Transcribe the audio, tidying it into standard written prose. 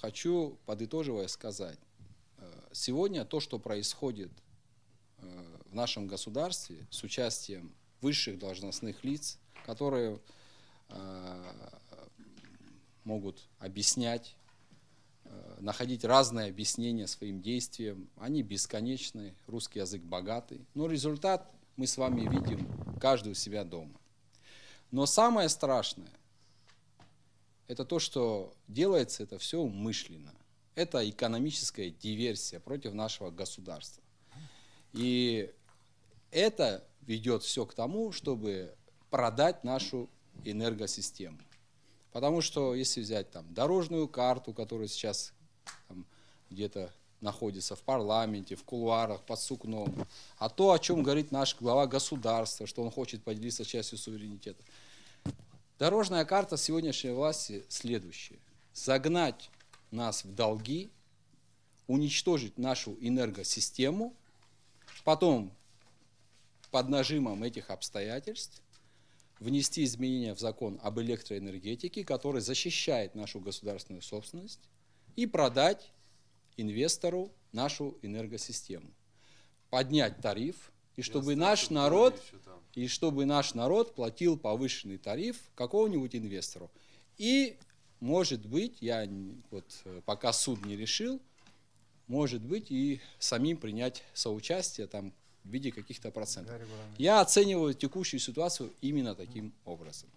хочу, подытоживая, сказать. Сегодня то, что происходит в нашем государстве с участием высших должностных лиц, которые могут объяснять, находить разные объяснения своим действиям, они бесконечны, русский язык богатый, но результат мы с вами видим каждый у себя дома. Но самое страшное, это то, что делается это все умышленно. Это экономическая диверсия против нашего государства. И это ведет все к тому, чтобы продать нашу энергосистему. Потому что если взять там дорожную карту, которая сейчас где-то находится в парламенте, в кулуарах, под сукном, а то, о чем говорит наш глава государства, что он хочет поделиться частью суверенитета. Дорожная карта сегодняшней власти следующая. Загнать нас в долги, уничтожить нашу энергосистему, потом под нажимом этих обстоятельств внести изменения в закон об электроэнергетике, который защищает нашу государственную собственность, и продать инвестору нашу энергосистему. Поднять тариф, и чтобы наш народ платил повышенный тариф какому-нибудь инвестору. И, может быть, пока суд не решил, может быть, и самим принять соучастие там, в виде каких-то процентов. Я оцениваю текущую ситуацию именно таким образом.